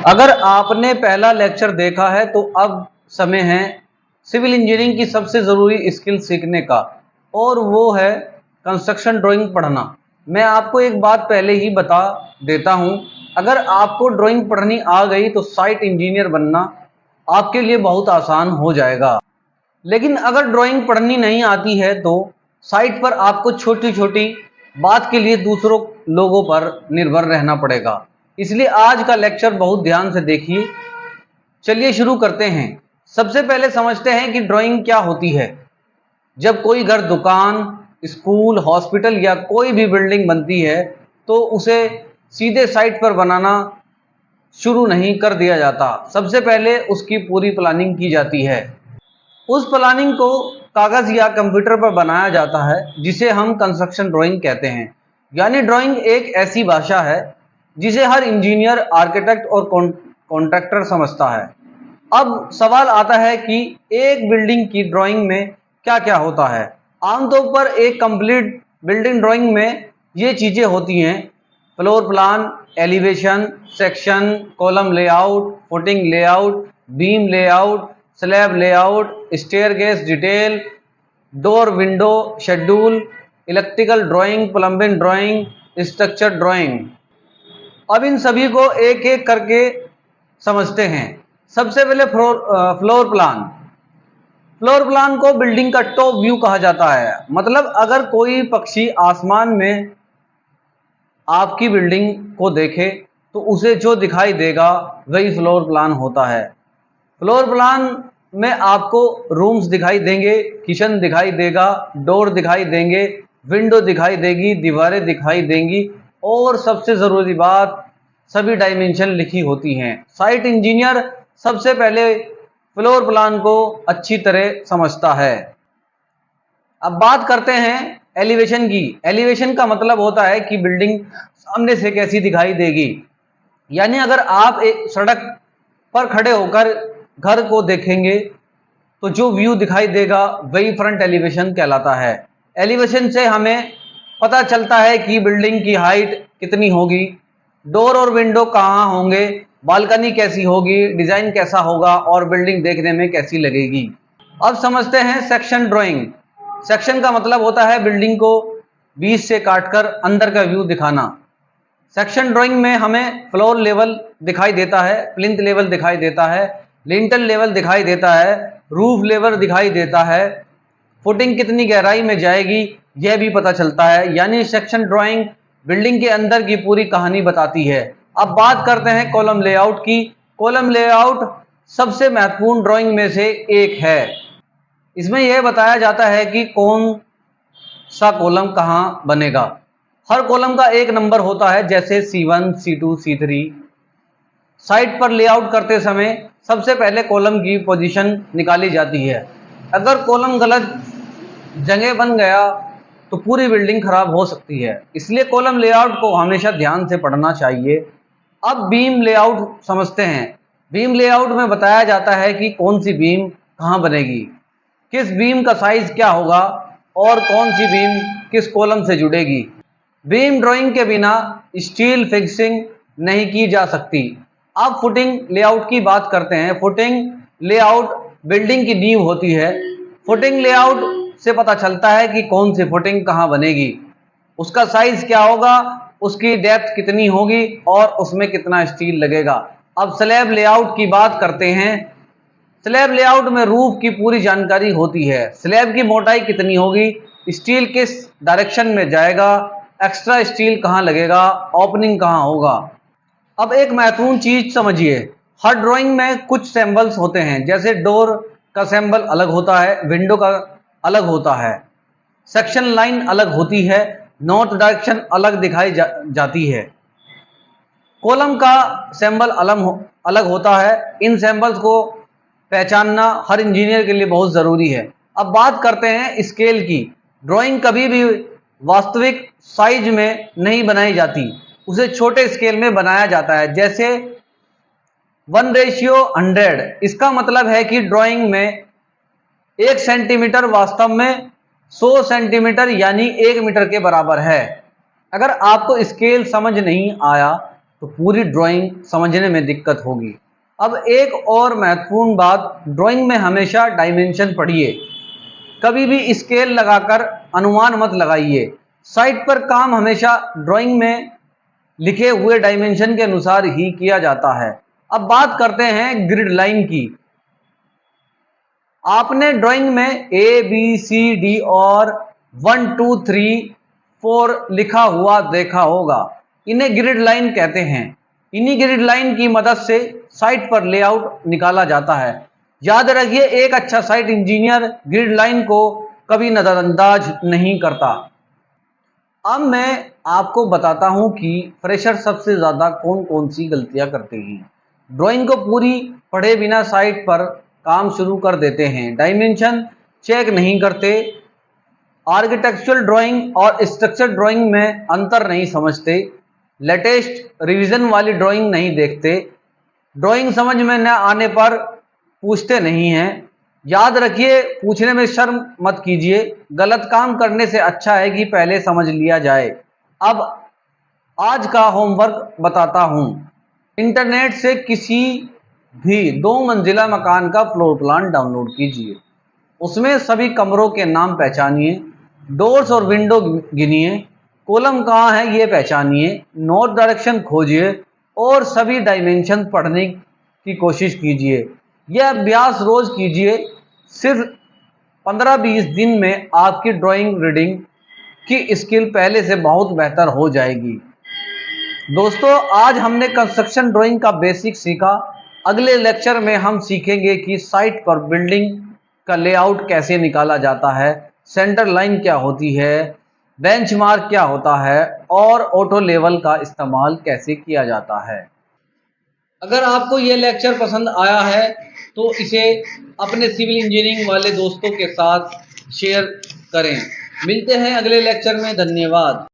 अगर आपने पहला लेक्चर देखा है तो अब समय है सिविल इंजीनियरिंग की सबसे ज़रूरी स्किल सीखने का, और वो है कंस्ट्रक्शन ड्राइंग पढ़ना। मैं आपको एक बात पहले ही बता देता हूँ, अगर आपको ड्राइंग पढ़नी आ गई तो साइट इंजीनियर बनना आपके लिए बहुत आसान हो जाएगा। लेकिन अगर ड्राइंग पढ़नी नहीं आती है तो साइट पर आपको छोटी छोटी बात के लिए दूसरों लोगों पर निर्भर रहना पड़ेगा। इसलिए आज का लेक्चर बहुत ध्यान से देखिए। चलिए शुरू करते हैं। सबसे पहले समझते हैं कि ड्राइंग क्या होती है। जब कोई घर, दुकान, स्कूल, हॉस्पिटल या कोई भी बिल्डिंग बनती है तो उसे सीधे साइट पर बनाना शुरू नहीं कर दिया जाता। सबसे पहले उसकी पूरी प्लानिंग की जाती है। उस प्लानिंग को कागज या कंप्यूटर पर बनाया जाता है, जिसे हम कंस्ट्रक्शन ड्राइंग कहते हैं। यानी ड्राइंग एक ऐसी भाषा है जिसे हर इंजीनियर, आर्किटेक्ट और कॉन्ट्रैक्टर समझता है। अब सवाल आता है कि एक बिल्डिंग की ड्राइंग में क्या क्या होता है। आमतौर पर एक कंप्लीट बिल्डिंग ड्राइंग में ये चीजें होती हैं: floor plan, elevation, section, column layout, footing layout, beam layout, slab layout, staircase detail, door window schedule, electrical drawing, plumbing drawing, structure drawing. अब इन सभी को एक एक करके समझते हैं। सबसे पहले फ्लोर प्लान। फ्लोर प्लान को बिल्डिंग का टॉप व्यू कहा जाता है। मतलब अगर कोई पक्षी आसमान में आपकी बिल्डिंग को देखे तो उसे जो दिखाई देगा वही फ्लोर प्लान होता है। फ्लोर प्लान में आपको रूम्स दिखाई देंगे, किचन दिखाई देगा, डोर दिखाई देंगे, विंडो दिखाई देगी, दीवारें दिखाई देंगी, और सबसे ज़रूरी बात, सभी डायमेंशन लिखी होती हैं। साइट इंजीनियर सबसे पहले फ्लोर प्लान को अच्छी तरह समझता है। अब बात करते हैं एलिवेशन की। एलिवेशन का मतलब होता है कि बिल्डिंग सामने से कैसी दिखाई देगी। यानी अगर आप एक सड़क पर खड़े होकर घर को देखेंगे तो जो व्यू दिखाई देगा वही फ्रंट एलिवेशन कहलाता है। एलिवेशन से हमें पता चलता है कि बिल्डिंग की हाइट कितनी होगी, डोर और विंडो कहाँ होंगे, बालकनी कैसी होगी, डिजाइन कैसा होगा और बिल्डिंग देखने में कैसी लगेगी। अब समझते हैं सेक्शन ड्राइंग। सेक्शन का मतलब होता है बिल्डिंग को बीच से काटकर अंदर का व्यू दिखाना। सेक्शन ड्राइंग में हमें फ्लोर लेवल दिखाई देता है, प्लिंथ लेवल दिखाई देता है, लिंटल लेवल दिखाई देता है, रूफ लेवल दिखाई देता है, फुटिंग कितनी गहराई में जाएगी यह भी पता चलता है। यानी सेक्शन ड्राइंग बिल्डिंग के अंदर की पूरी कहानी बताती है। अब बात करते हैं कॉलम लेआउट की। कॉलम लेआउट सबसे महत्वपूर्ण ड्राइंग में से एक है। इसमें यह बताया जाता है कि कौन सा कॉलम कहाँ बनेगा। हर कॉलम का एक नंबर होता है, जैसे C1, C2, C3। साइट पर लेआउट करते समय सबसे पहले कॉलम की पोजीशन निकाली जाती है। अगर कॉलम गलत जगह बन गया तो पूरी बिल्डिंग खराब हो सकती है। इसलिए कॉलम लेआउट को हमेशा ध्यान से पढ़ना चाहिए। अब बीम लेआउट समझते हैं। बीम लेआउट में बताया जाता है कि कौन सी बीम कहाँ बनेगी, किस बीम का साइज क्या होगा और कौन सी बीम किस कॉलम से जुड़ेगी। बीम ड्राइंग के बिना स्टील फिक्सिंग नहीं की जा सकती। अब फुटिंग लेआउट की बात करते हैं। फुटिंग लेआउट बिल्डिंग की नींव होती है। फुटिंग लेआउट से पता चलता है कि कौन सी फुटिंग कहाँ बनेगी, उसका साइज क्या होगा, उसकी डेप्थ कितनी होगी और उसमें कितना स्टील लगेगा। अब स्लैब लेआउट की बात करते हैं। स्लैब लेआउट में रूफ की पूरी जानकारी होती है। स्लैब की मोटाई कितनी होगी, स्टील किस डायरेक्शन में जाएगा, एक्स्ट्रा स्टील कहाँ लगेगा, ओपनिंग कहाँ होगा। अब एक महत्वपूर्ण चीज समझिए, हर ड्राइंग में कुछ सिंबल्स होते हैं। जैसे डोर का सिंबल अलग होता है, विंडो का अलग होता है, सेक्शन लाइन अलग होती है, नॉर्थ डायरेक्शन अलग दिखाई जाती है, कॉलम का सिंबल अलग होता है। इन सिंबल्स को पहचानना हर इंजीनियर के लिए बहुत ज़रूरी है। अब बात करते हैं स्केल की। ड्राइंग कभी भी वास्तविक साइज में नहीं बनाई जाती, उसे छोटे स्केल में बनाया जाता है। जैसे 1:100। इसका मतलब है कि ड्राइंग में 1 सेंटीमीटर वास्तव में 100 सेंटीमीटर यानी 1 मीटर के बराबर है। अगर आपको स्केल समझ नहीं आया तो पूरी ड्राइंग समझने में दिक्कत होगी। अब एक और महत्वपूर्ण बात, ड्राइंग में हमेशा डायमेंशन पढ़िए, कभी भी स्केल लगाकर अनुमान मत लगाइए। साइट पर काम हमेशा ड्राइंग में लिखे हुए डायमेंशन के अनुसार ही किया जाता है। अब बात करते हैं ग्रिड लाइन की। आपने ड्राइंग में ए बी सी डी और 1 2 3 4 लिखा हुआ देखा होगा। इन्हें ग्रिड लाइन कहते हैं। इन्हीं ग्रिड लाइन की मदद से साइट पर लेआउट निकाला जाता है। याद रखिए, एक अच्छा साइट इंजीनियर ग्रिड लाइन को कभी नजरअंदाज नहीं करता। अब मैं आपको बताता हूं कि फ्रेशर सबसे ज्यादा कौन कौन सी गलतियां करते हैं। ड्राइंग को पूरी पढ़े बिना साइट पर काम शुरू कर देते हैं, डायमेंशन चेक नहीं करते, आर्किटेक्चरल ड्राइंग और स्ट्रक्चर ड्राइंग में अंतर नहीं समझते, लेटेस्ट रिवीजन वाली ड्राइंग नहीं देखते, ड्राइंग समझ में न आने पर पूछते नहीं हैं। याद रखिए, पूछने में शर्म मत कीजिए। गलत काम करने से अच्छा है कि पहले समझ लिया जाए। अब आज का होमवर्क बताता हूं। इंटरनेट से किसी भी 2 मंजिला मकान का फ्लोर प्लान डाउनलोड कीजिए। उसमें सभी कमरों के नाम पहचानिए, डोर्स और विंडो गिनिए, कॉलम कहाँ है ये पहचानिए, नॉर्थ डायरेक्शन खोजिए और सभी डायमेंशन पढ़ने की कोशिश कीजिए। यह अभ्यास रोज कीजिए। सिर्फ 15-20 दिन में आपकी ड्राइंग रीडिंग की स्किल पहले से बहुत बेहतर हो जाएगी। दोस्तों, आज हमने कंस्ट्रक्शन ड्राइंग का बेसिक सीखा। अगले लेक्चर में हम सीखेंगे कि साइट पर बिल्डिंग का लेआउट कैसे निकाला जाता है, सेंटर लाइन क्या होती है, बेंचमार्क क्या होता है और ऑटो लेवल का इस्तेमाल कैसे किया जाता है। अगर आपको यह लेक्चर पसंद आया है तो इसे अपने सिविल इंजीनियरिंग वाले दोस्तों के साथ शेयर करें। मिलते हैं अगले लेक्चर में। धन्यवाद।